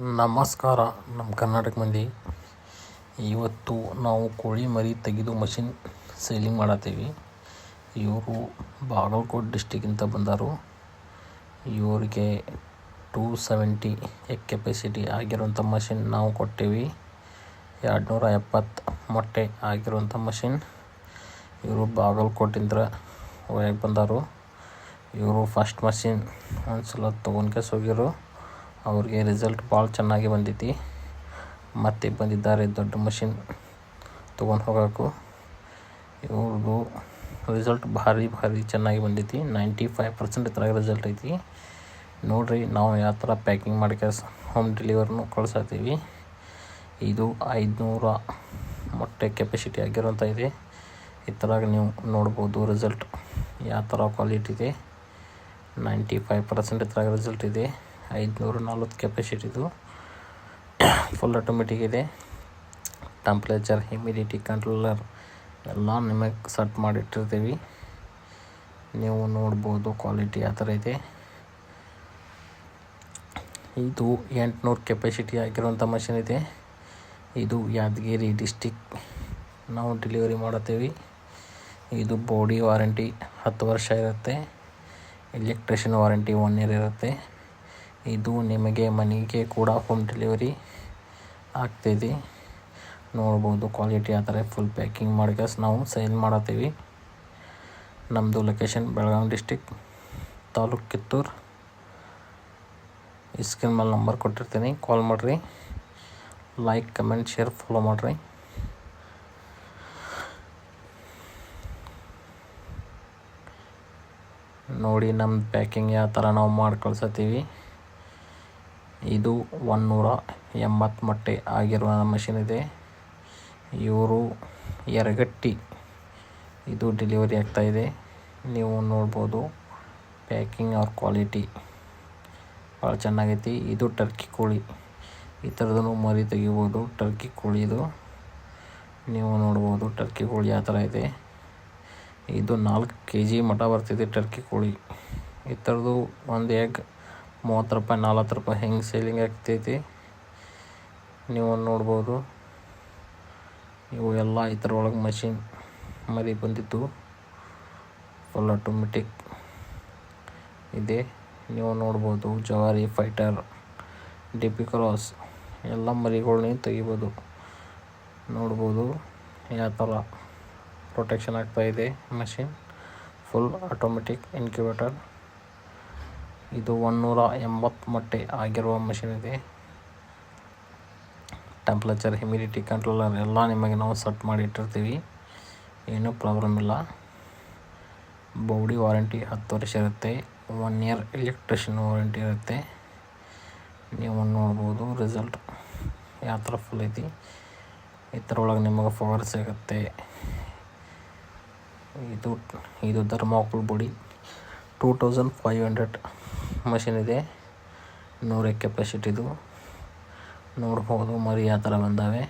ನಮಸ್ಕಾರ ನಮ್ಮ ಕರ್ನಾಟಕ ಮಂದಿ. ಇವತ್ತು ನಾವು ಕೋಳಿ ಮರಿ ತೆಗೆದು ಮಷಿನ್ ಸೇಲಿಂಗ್ ಮಾಡತ್ತೀವಿ. ಇವರು ಬಾಗಲಕೋಟೆ ಡಿಸ್ಟಿಕ್ಕಿಂದ ಬಂದರು. ಇವರಿಗೆ 270 ಎಗ್ ಕೆಪಾಸಿಟಿ ಆಗಿರುವಂಥ ಮಷಿನ್ ನಾವು ಕೊಟ್ಟೇವಿ. 270 ಮೊಟ್ಟೆ ಆಗಿರುವಂಥ ಮಷಿನ್. ಇವರು ಬಾಗಲಕೋಟಿಂದ ಒಳಗೆ ಬಂದರು. ಇವರು ಫಸ್ಟ್ ಮಷಿನ್ ಒಂದು ಸಲ ತೊಗೊಂಡ್ಕೆ ಹೋಗಿರು. ಅವ್ರಿಗೆ ರಿಸಲ್ಟ್ ಭಾಳ ಚೆನ್ನಾಗಿ ಬಂದೈತಿ. ಮತ್ತೆ ಬಂದಿದ್ದಾರೆ ದೊಡ್ಡ ಮಷಿನ್ ತೊಗೊಂಡು ಹೋಗೋಕ್ಕೂ. ಇವ್ರದ್ದು ರಿಸಲ್ಟ್ ಭಾರಿ ಚೆನ್ನಾಗಿ ಬಂದೈತಿ. 95% ಇದ್ರಾಗ ರಿಸಲ್ಟ್ ಐತಿ. ನೋಡಿರಿ, ನಾವು ಯಾವ ಥರ ಪ್ಯಾಕಿಂಗ್ ಮಾಡ್ಕೆ ಹೋಮ್ ಡೆಲಿವರಿನೂ ಕಳ್ಸತ್ತೀವಿ. ಇದು 500 ಮೊಟ್ಟೆ ಕೆಪಾಸಿಟಿ ಆಗಿರೋಂಥ ಇದೆ. ಇದ್ರಾಗ ನೀವು ನೋಡ್ಬೋದು ರಿಸಲ್ಟ್ ಯಾವ ಥರ ಕ್ವಾಲಿಟಿ ಇದೆ. 95% ಇದ್ರಾಗ ರಿಸಲ್ಟ್ ಇದೆ. 540 ಕೆಪಾಸಿಟಿದು ಫುಲ್ ಆಟೋಮೆಟಿಕ್ ಇದೆ. ಟೆಂಪ್ರೇಚರ್, ಹ್ಯುಮಿಡಿಟಿ ಕಂಟ್ರೋಲರ್ ಎಲ್ಲ ನಿಮಗೆ ಸೆಟ್ ಮಾಡಿಟ್ಟಿರ್ತೀವಿ. ನೀವು ನೋಡ್ಬೋದು ಕ್ವಾಲಿಟಿ ಯಾವ ಥರ ಇದೆ. ಇದು 800 ಕೆಪಾಸಿಟಿ ಆಗಿರುವಂಥ ಮಷಿನ್ ಇದೆ. ಇದು ಯಾದಗಿರಿ ಡಿಸ್ಟಿಕ್ ನಾವು ಡೆಲಿವರಿ ಮಾಡುತ್ತೀವಿ. ಇದು ಬಾಡಿ ವಾರಂಟಿ 10 ವರ್ಷ ಇರುತ್ತೆ. ಎಲೆಕ್ಟ್ರಿಷಿಯನ್ ವಾರಂಟಿ 1 ಇಯರ್ ಇರುತ್ತೆ. ಇದು ನಿಮಗೆ ಮನೆಗೆ ಕೂಡ ಹೋಮ್ ಡೆಲಿವರಿ ಆಗ್ತಿದೆ. ನೋಡ್ಬೋದು ಕ್ವಾಲಿಟಿ ಆ ಥರ ಫುಲ್ ಪ್ಯಾಕಿಂಗ್ ಮಾಡ್ಕೆ ನಾವು ಸೇಲ್ ಮಾಡತ್ತೀವಿ. ನಮ್ಮದು location Belagavi district, taluk Kittur. Screen ಮೇಲೆ ನಂಬರ್ ಕೊಟ್ಟಿರ್ತೀನಿ, ಕಾಲ್ ಮಾಡಿರಿ. ಲೈಕ್, ಕಮೆಂಟ್, ಶೇರ್, ಫಾಲೋ ಮಾಡಿರಿ. ನೋಡಿ ನಮ್ಮ ಪ್ಯಾಕಿಂಗ್ ಯಾವ ಥರ ನಾವು ಮಾಡಿ ಕಳ್ಸತ್ತೀವಿ. ಇದು 180 ಮೊಟ್ಟೆ ಆಗಿರುವ ಮಷಿನ್ ಇದೆ. ಇವರು ಯರಗಟ್ಟಿ ಇದು ಡೆಲಿವರಿ ಆಗ್ತಾಯಿದೆ. ನೀವು ನೋಡ್ಬೋದು ಪ್ಯಾಕಿಂಗ್ ಅವ್ರ ಕ್ವಾಲಿಟಿ ಭಾಳ ಚೆನ್ನಾಗೈತಿ. ಇದು ಟರ್ಕಿ ಕೋಳಿ, ಈ ಥರದೂ ಮರಿ ತೆಗಿಬೋದು. ಟರ್ಕಿ ಕೋಳಿದು ನೀವು ನೋಡ್ಬೋದು ಟರ್ಕಿ ಕೋಳಿ ಯಾವ ಥರ ಇದೆ. ಇದು 4 kg ಮಟ ಬರ್ತಿದೆ ಟರ್ಕಿ ಕೋಳಿ. ಈ ಥರದ್ದು ಒಂದು ಎಗ್ 30 ರೂಪಾಯಿ 40 ರೂಪಾಯಿ ಹೆಂಗೆ ಸೇಲಿಂಗ್ ಆಗ್ತೈತಿ ನೀವು ನೋಡ್ಬೋದು. ಇವು ಎಲ್ಲ ಈ ಥರ ಒಳಗೆ ಮಷಿನ್ ಮರಿ ಬಂದಿತ್ತು. ಫುಲ್ ಆಟೋಮೆಟಿಕ್ ಇದೆ. ನೀವು ನೋಡ್ಬೋದು ಜವಾರಿ, ಫೈಟರ್, ಡಿಪಿ ಕ್ರಾಸ್ ಎಲ್ಲ ಮರಿಗಳ್ನ ತೆಗಿಬೋದು. ನೋಡ್ಬೋದು ಯಾವ ಥರ ಪ್ರೊಟೆಕ್ಷನ್ ಆಗ್ತಾಯಿದೆ ಮಷಿನ್. Full automatic incubator. ಇದು 180 ಮೊಟ್ಟೆ ಆಗಿರುವ ಮಷಿನ್ ಇದೆ. ಟೆಂಪ್ರೇಚರ್, ಹ್ಯುಮಿಡಿಟಿ ಕಂಟ್ರೋಲರ್ ಎಲ್ಲ ನಿಮಗೆ ನಾವು ಸೆಟ್ ಮಾಡಿ ಇಟ್ಟಿರ್ತೀವಿ. ಏನೂ ಪ್ರಾಬ್ಲಮ್ ಇಲ್ಲ. ಬಾಡಿ ವಾರಂಟಿ 10 ವರ್ಷ ಇರುತ್ತೆ. 1 ಇಯರ್ ಎಲೆಕ್ಟ್ರಿಷಿಯನ್ ವಾರಂಟಿ ಇರುತ್ತೆ. ನೀವು ನೋಡ್ಬೋದು ರಿಸಲ್ಟ್ ಯಾವ ಥರ ಫುಲ್ ಐತಿ. ಇದರೊಳಗೆ ನಿಮಗೆ ಪವರ್ ಸಿಗುತ್ತೆ. ಇದು ಧರ್ಮಾಕೋಲ್ ಬಾಡಿ 2500 ಮಷಿನ್ ಇದೆ. 100 ಕೆಪಾಸಿಟಿದು. ನೋಡ್ಬೋದು ಮರಿ ಯಾವ ಥರ ಬಂದಾವೆ.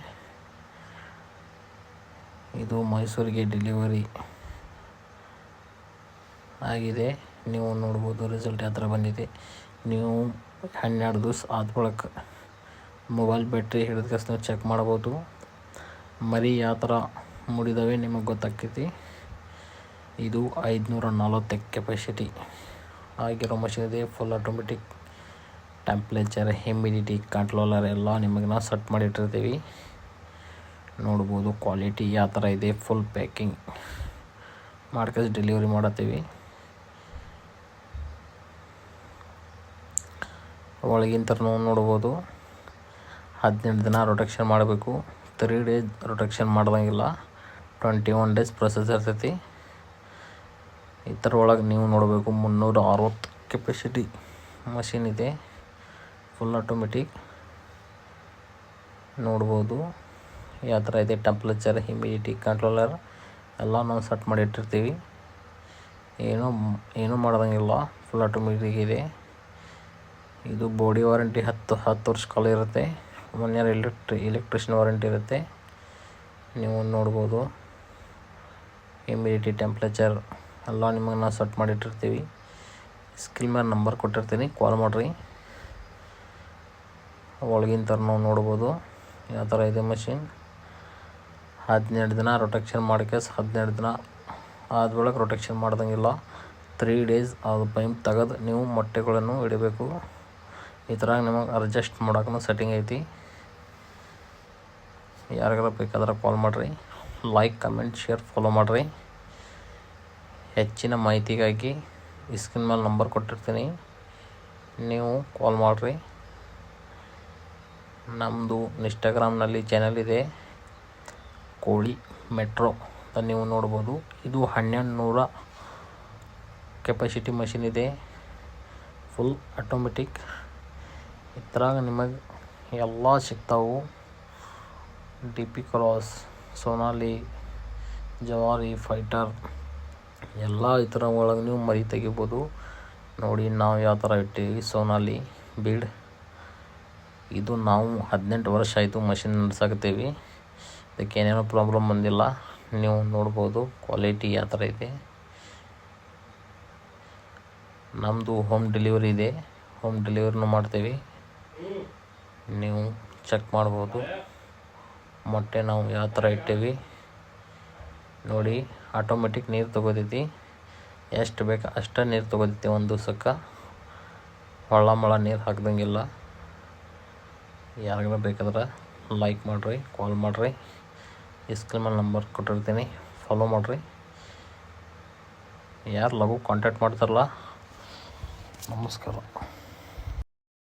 ಇದು ಮೈಸೂರಿಗೆ ಡೆಲಿವರಿ ಆಗಿದೆ. ನೀವು ನೋಡ್ಬೋದು ರಿಸಲ್ಟ್ ಯಾವ ಥರ ಬಂದಿದೆ. ನೀವು 12 ದಿವಸ ಆದ ಬಳಿಕ ಮೊಬೈಲ್ ಬ್ಯಾಟ್ರಿ ಹಿಡಿದ ನೀವು ಚೆಕ್ ಮಾಡ್ಬೋದು. ಮರಿ ಯಾವ ಥರ ಮೂಡಿದಾವೆ ನಿಮಗೆ ಗೊತ್ತಾಗ್ತೈತಿ. ಇದು 540 ಕೆಪಾಸಿಟಿ ಆಗಿರೋ ಮಷಿನ್ ಇದೆ. Full automatic. Temperature, humidity controller ಎಲ್ಲ ನಿಮಗೆ ನಾವು ಸೆಟ್ ಮಾಡಿಟ್ಟಿರ್ತೀವಿ. ನೋಡ್ಬೋದು ಕ್ವಾಲಿಟಿ ಯಾವ ಥರ ಇದೆ. ಫುಲ್ ಪ್ಯಾಕಿಂಗ್ ಮಾಡ್ಕೆ ಡೆಲಿವರಿ ಮಾಡತ್ತೀವಿ. ಒಳಗಿನ ಥರ ನೋಡ್ಬೋದು 18 ದಿನ ರೊಟೇಷನ್ ಮಾಡಬೇಕು. 3 ಡೇಸ್ ರೊಟೇಷನ್ ಮಾಡ್ದಂಗಿಲ್ಲ. 21 ಡೇಸ್ ಪ್ರೊಸೆಸ್ ಇರ್ತೈತಿ. ಈ ಥರ ಒಳಗೆ ನೀವು ನೋಡಬೇಕು 360 ಕೆಪಾಸಿಟಿ ಮಷಿನ್ ಇದೆ. Full automatic. ನೋಡ್ಬೋದು ಯಾವ ಥರ ಇದೆ. ಟೆಂಪ್ರೇಚರ್, ಹ್ಯುಮಿಡಿಟಿ ಕಂಟ್ರೋಲರ್ ಎಲ್ಲ ನಾವು ಸೆಟ್ ಮಾಡಿ ಇಟ್ಟಿರ್ತೀವಿ. ಏನೂ ಮಾಡ್ದಂಗಿಲ್ಲ. ಫುಲ್ ಆಟೋಮೆಟಿಕ್ ಇದೆ. ಇದು ಬಾಡಿ ವಾರಂಟಿ 10 ವರ್ಷ ಕಾಲ ಇರುತ್ತೆ. 1 ಇಯರ್ ಎಲೆಕ್ಟ್ರಿಷಿಯನ್ ವಾರಂಟಿ ಇರುತ್ತೆ. ನೀವು ನೋಡ್ಬೋದು ಹ್ಯುಮಿಡಿಟಿ, ಟೆಂಪ್ರೇಚರ್ ಎಲ್ಲ ನಿಮಗೆ ನಾವು ಸೆಟ್ ಮಾಡಿಟ್ಟಿರ್ತೀವಿ. ಸ್ಕ್ರೀನ್ ಮೇಲೆ ನಂಬರ್ ಕೊಟ್ಟಿರ್ತೀನಿ, ಕಾಲ್ ಮಾಡಿರಿ. ಒಳಗಿನ ಥರ ನಾವು ನೋಡ್ಬೋದು ಯಾವ ಥರ ಇದೆ ಮಷಿನ್. 12 ದಿನ ರೊಟೇಷನ್ ಮಾಡೋಕ್ಕೆ 12 ದಿನ ಆದ್ಮೇಲೆ ರೊಟೇಷನ್ ಮಾಡ್ದಂಗಿಲ್ಲ. 3 ಡೇಸ್ ಅದು ಪೈಪ್ ತೆಗೆದು ನೀವು ಮೊಟ್ಟೆಗಳನ್ನು ಇಡಬೇಕು. ಈ ಥರ ನಿಮಗೆ ಅಡ್ಜಸ್ಟ್ ಮಾಡೋಕೆ ಸೆಟ್ಟಿಂಗ್ ಐತಿ. ಯಾರಿಗಾರ ಬೇಕಾದ್ರೆ ಕಾಲ್ ಮಾಡಿರಿ. ಲೈಕ್, ಕಮೆಂಟ್, ಶೇರ್, ಫಾಲೋ ಮಾಡಿರಿ. ಹೆಚ್ಚಿನ ಮಾಹಿತಿಗಾಗಿ ಸ್ಕ್ರೀನ್ ಮೇಲೆ ನಂಬರ್ ಕೊಟ್ಟಿರ್ತೀನಿ, ನೀವು ಕಾಲ್ ಮಾಡಿರಿ. ನಮ್ಮದು ಇನ್ಸ್ಟಾಗ್ರಾಮ್ನಲ್ಲಿ ಚಾನಲ್ ಇದೆ, ಕೋಳಿ ಮೆಟ್ರೋ ಅಂತ ನೀವು ನೋಡ್ಬೋದು. ಇದು 1200 ಕೆಪಾಸಿಟಿ ಮಷಿನ್ ಇದೆ, ಫುಲ್ ಆಟೋಮೆಟಿಕ್. ಇದ್ರಾಗ ನಿಮಗೆ ಎಲ್ಲ ಸಿಗ್ತಾವು. DP ಕ್ರಾಸ್, ಸೋನಾಲಿ, ಜವಾರಿ, ಫೈಟರ್ ಎಲ್ಲ ಈ ಥರ ಒಳಗೆ ನೀವು ಮರಿ ತೆಗಿಬೋದು. ನೋಡಿ ನಾವು ಯಾವ ಥರ ಇಟ್ಟೀವಿ. ಸೋನಾಲಿ ಬೀಡ್, ಇದು ನಾವು 18 ವರ್ಷ ಆಯಿತು ಮಷಿನ್ ನಡೆಸಾಕತ್ತೀವಿ. ಇದಕ್ಕೆ ಏನೇನೋ ಪ್ರಾಬ್ಲಮ್ ಬಂದಿಲ್ಲ. ನೀವು ನೋಡ್ಬೋದು ಕ್ವಾಲಿಟಿ ಯಾವ ಥರ ಇದೆ. ನಮ್ಮದು ಹೋಮ್ ಡೆಲಿವರಿ ಇದೆ, ಹೋಮ್ ಡೆಲಿವರಿನೂ ಮಾಡ್ತೀವಿ. ನೀವು ಚೆಕ್ ಮಾಡ್ಬೋದು ಮೊಟ್ಟೆ ನಾವು ಯಾವ ಥರ ಇಟ್ಟೀವಿ. ನೋಡಿ ಆಟೋಮೆಟಿಕ್ ನೀರು ತೊಗೋತೈತಿ. ಎಷ್ಟು ಬೇಕು ಅಷ್ಟೇ ನೀರು ತೊಗೋತೈತಿ ಒಂದು ದಿವ್ಸಕ್ಕೆ. ಹೊಳ ನೀರು ಹಾಕ್ದಂಗಿಲ್ಲ. ಯಾರಿಗಾರ ಬೇಕಾದ್ರೆ ಲೈಕ್ ಮಾಡಿರಿ, ಕಾಲ್ ಮಾಡಿರಿ. ಸ್ಕ್ರೀನ್ ಮೇಲೆ ನಂಬರ್ ಕೊಟ್ಟಿರ್ತೀನಿ, ಫಾಲೋ ಮಾಡಿರಿ. ಯಾರು ಲಘು ಕಾಂಟ್ಯಾಕ್ಟ್ ಮಾಡ್ತಾರಲ್ಲ, ನಮಸ್ಕಾರ.